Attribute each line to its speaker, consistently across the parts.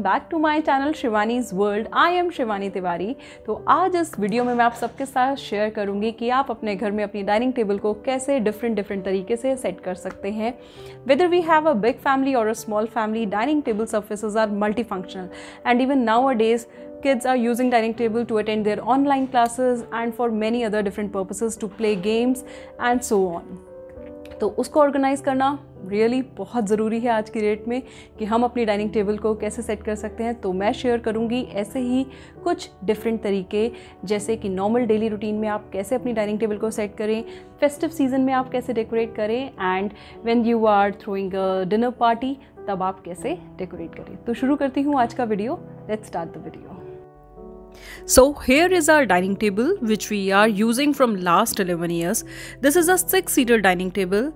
Speaker 1: Back to my channel Shivani's world. I am Shivani Tiwari. तो आज इस वीडियो में मैं आप सबके साथ शेयर करूंगी कि आप अपने घर में अपनी डाइनिंग टेबल को कैसे डिफरेंट तरीके से सेट कर सकते हैं। Whether we have a big family और a small family, dining table surfaces are multifunctional and even nowadays kids are using dining table to attend their online classes and for many other different purposes to play games and so on. तो उसको organise करना really बहुत ज़रूरी है आज की date में कि हम अपनी डाइनिंग टेबल को कैसे सेट कर सकते हैं। तो मैं शेयर करूंगी ऐसे ही कुछ डिफरेंट तरीके, जैसे कि नॉर्मल डेली रूटीन में आप कैसे अपनी डाइनिंग टेबल को सेट करें, फेस्टिव सीजन में आप कैसे डेकोरेट करें, and when you are throwing a dinner party तब आप कैसे डेकोरेट करें। तो शुरू करती हूँ आज का video. Let's start the video. So here is our dining table which we are using from last 11 years. This is a 6-seater dining table.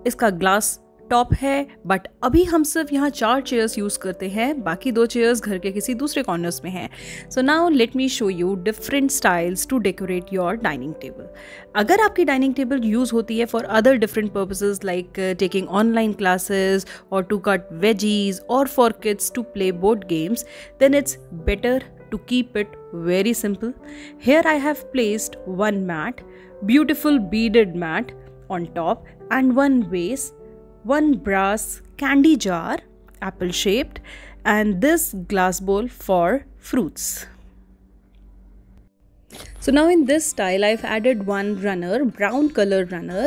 Speaker 1: इसका ग्लास टॉप है, बट अभी हम सिर्फ यहाँ 4 चेयर्स यूज़ करते हैं, बाकी 2 चेयर्स घर के किसी दूसरे कॉर्नर्स में हैं। So now let me show you different styles to decorate your dining table. अगर आपकी डाइनिंग टेबल यूज़ होती है for other different purposes like taking online classes और टू कट वेजीज और for kids to play board games, then it's better to keep it very simple. Here I have placed one mat, beautiful beaded mat on top, and one vase, one brass candy jar, apple shaped, and this glass bowl for fruits. So now in this style I've added one runner, brown color runner,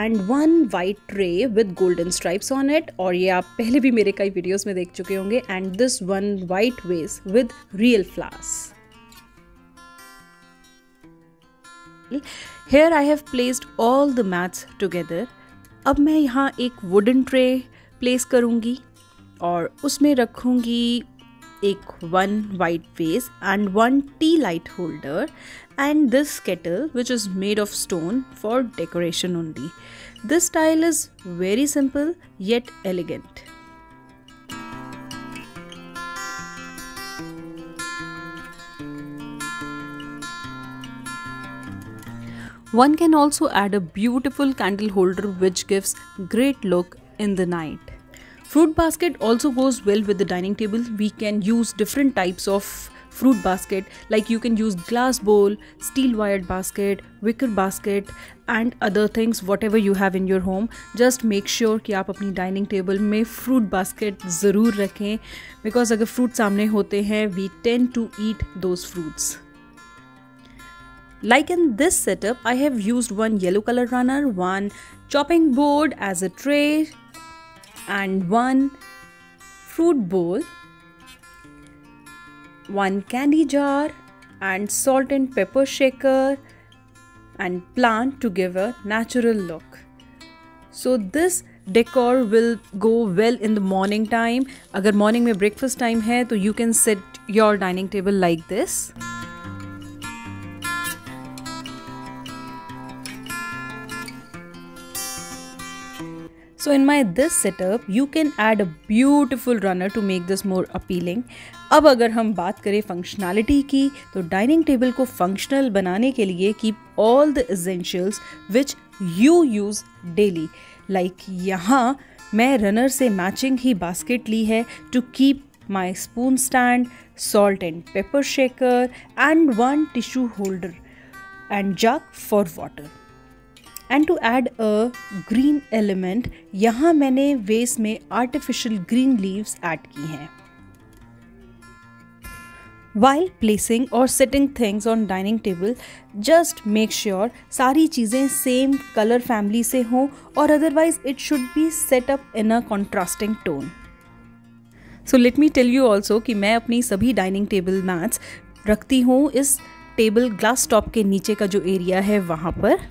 Speaker 1: and one white tray with golden stripes on it, और ये आप पहले भी मेरे कई videos में देख चुके होंगे, and this one white vase with real flowers. Here I have placed all the mats together. अब मैं यहाँ एक wooden tray place करूँगी और उसमें रखूँगी एक one white vase and one tea light holder and this kettle which is made of stone for decoration only. This style is very simple yet elegant. One can also add a beautiful candle holder which gives great look in the night. Fruit basket also goes well with the dining table. We can use different types of fruit basket, like you can use glass bowl, steel wired basket, wicker basket and other things whatever you have in your home. Just make sure कि आप अपनी dining table में fruit basket ज़रूर रखें, because अगर fruit सामने होते हैं we tend to eat those fruits. Like in this setup, I have used one yellow color runner, one chopping board as a tray, and one fruit bowl, one candy jar, and salt and pepper shaker and plant to give a natural look. So this decor will go well in the morning time. अगर morning में breakfast time है तो you can set your dining table like this. So in this setup you can add a beautiful runner to make this more appealing. अब अगर हम बात करें functionality की, तो डाइनिंग टेबल को फंक्शनल बनाने के लिए keep all the essentials which you use daily. Like यहाँ मैं रनर से मैचिंग ही बास्केट ली है to keep my spoon stand, salt and pepper shaker and one tissue holder and jug for water. And to add a green element, यहाँ मैंने वेस में आर्टिफिशियल ग्रीन लीव्स ऐड की हैं। While placing or setting things on dining table, just make sure सारी चीज़ें same colour family से हों, और otherwise it should be set up in a contrasting tone. So let me tell you also कि मैं अपनी सभी डाइनिंग टेबल मैट्स रखती हूँ इस टेबल ग्लास टॉप के नीचे का जो एरिया है वहाँ पर।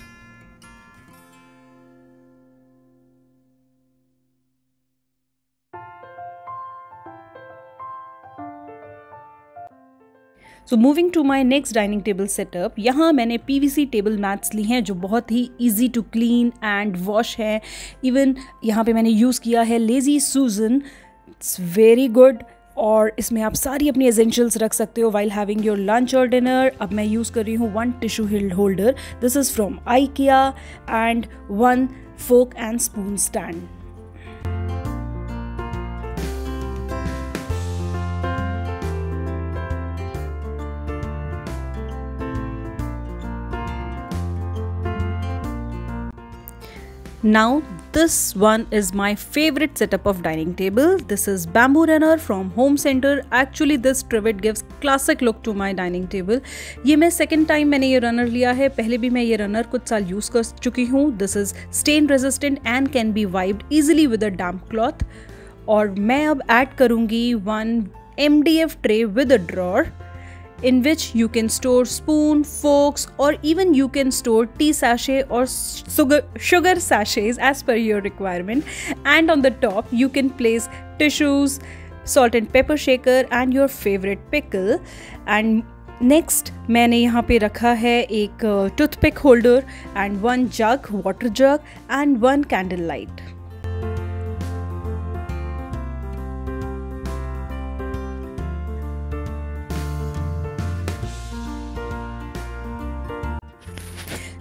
Speaker 1: So moving to my next dining table setup, यहाँ मैंने PVC टेबल मैट्स ली हैं जो बहुत ही easy to clean and wash हैं। इवन यहाँ पे मैंने यूज़ किया है lazy susan, it's very good, और इसमें आप सारी अपनी एसेंशियल्स रख सकते हो while having your lunch or dinner। अब मैं यूज़ कर रही हूँ one tissue holder, this is from IKEA, and one fork and spoon stand. Now this one is my favorite setup of dining table. This is bamboo runner from home center. Actually this trivet gives classic look to my dining table. ये मैं second time मैंने ये runner लिया है. पहले भी मैं ये runner कुछ साल use कर चुकी हूँ. This is stain resistant and can be wiped easily with a damp cloth. और मैं अब add करूँगी one MDF tray with a drawer, in which you can store spoon, forks, or even you can store tea sachet or sugar sachets as per your requirement. And on the top you can place tissues, salt and pepper shaker and your favorite pickle. And next मैंने यहाँ पे रखा है एक toothpick holder and one jug, water jug and one candle light.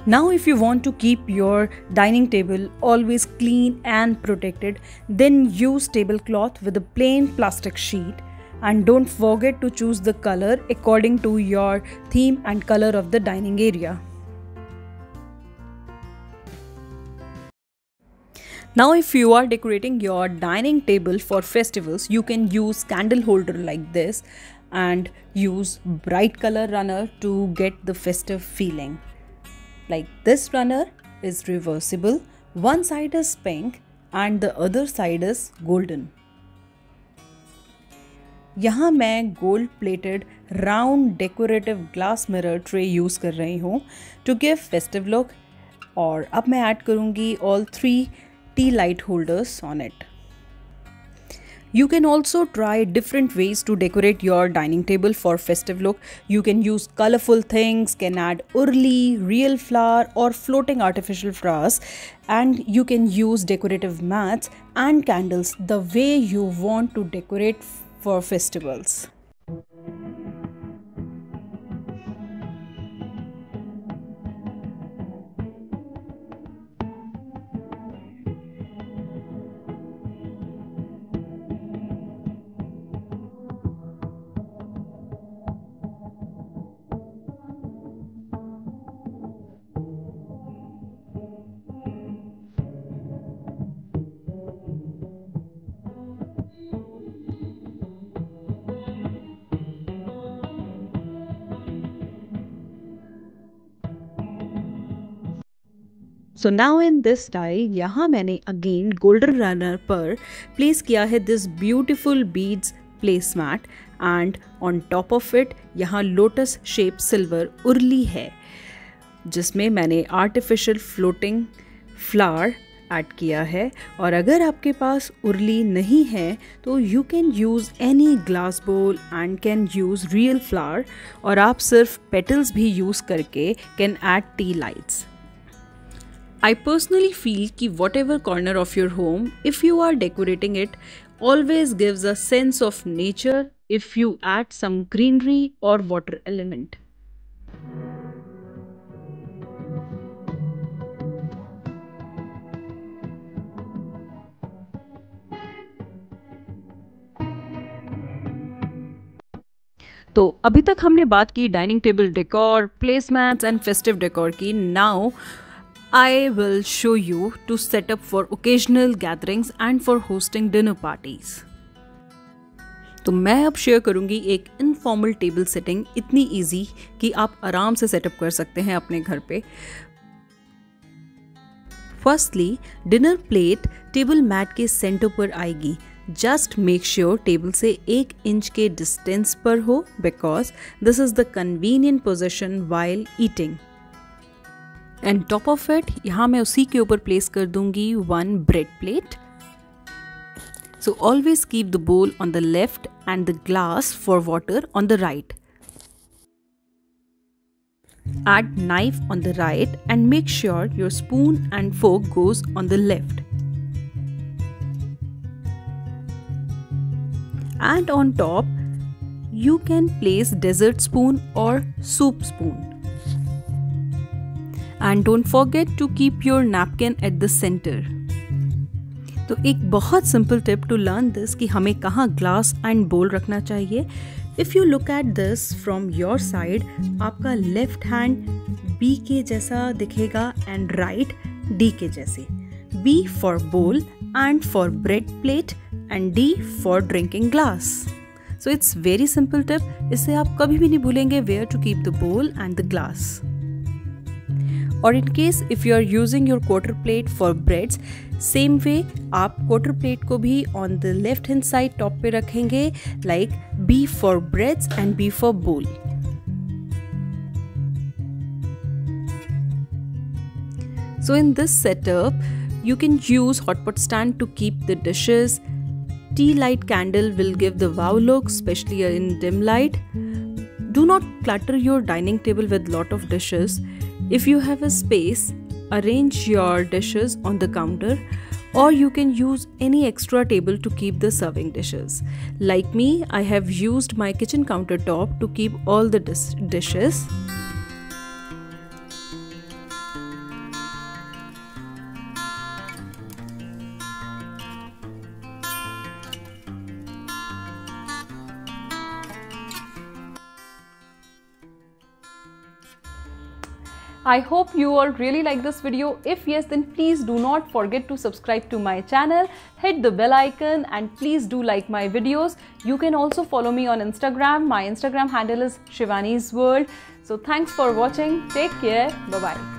Speaker 1: Now if you want to keep your dining table always clean and protected, then use tablecloth with a plain plastic sheet, and don't forget to choose the color according to your theme and color of the dining area. Now if you are decorating your dining table for festivals, you can use candle holder like this and use bright color runner to get the festive feeling. Like this runner is reversible, one side is pink and the other side is golden. यहाँ मैं gold plated round decorative glass mirror tray use कर रही हूँ to give festive look. और अब मैं add करूँगी all 3 tea light holders on it. You can also try different ways to decorate your dining table for festive look. You can use colorful things, can add urli, real flower or floating artificial flowers, and you can use decorative mats and candles the way you want to decorate for festivals. So now in this style, यहाँ मैंने again golden runner पर place किया है this beautiful beads placemat, and on top of it यहाँ lotus shape silver urli है जिसमें मैंने artificial floating flower add किया है. और अगर आपके पास उर्ली नहीं है तो you can use any glass bowl and can use real flower, और आप सिर्फ petals भी use करके can add tea lights. I personally feel कि whatever corner of your home, if you are decorating it, always gives a sense of nature if you add some greenery or water element. तो अभी तक हमने बात की dining table decor, placemats and festive decor की. Now I will show you to set up for occasional gatherings and for hosting dinner parties. तो मैं अब शेयर करूंगी एक इनफॉर्मल टेबल सेटिंग, इतनी इजी कि आप आराम से सेटअप कर सकते हैं अपने घर पे. Firstly dinner plate table mat के सेंटर पर आएगी. जस्ट मेक श्योर टेबल से 1 इंच के डिस्टेंस पर हो, because this is the convenient position while eating. And top of it यहाँ मैं उसी के ऊपर प्लेस कर दूंगी 1 bread plate. So always keep the bowl on the left and the glass for water on the right. Add knife on the right and make sure your spoon and fork goes on the left. And on top, you can place dessert spoon or soup spoon. And don't forget to keep your napkin at the center. तो एक बहुत simple tip to learn this कि हमें कहाँ glass and bowl रखना चाहिए. If you look at this from your side, आपका left hand B के जैसा दिखेगा एंड राइट डी के जैसे. B for bowl and for bread plate and D for drinking glass. So it's very simple tip. इससे आप कभी भी नहीं भूलेंगे where to keep the bowl and the glass. Or in case if you are using your quarter plate for breads, same way आप quarter plate को भी on the left hand side top पे रखेंगे like B for breads and B for bowl. So in this setup, you can use hot pot stand to keep the dishes. Tea light candle will give the wow look, especially in dim light. Do not clutter your dining table with lot of dishes. If you have a space, arrange your dishes on the counter, or you can use any extra table to keep the serving dishes. Like me, I have used my kitchen countertop to keep all the dishes. I hope you all really like this video. If yes, then please do not forget to subscribe to my channel, hit the bell icon, and please do like my videos. You can also follow me on Instagram. My Instagram handle is Shivani's World. So thanks for watching. Take care. Bye-bye.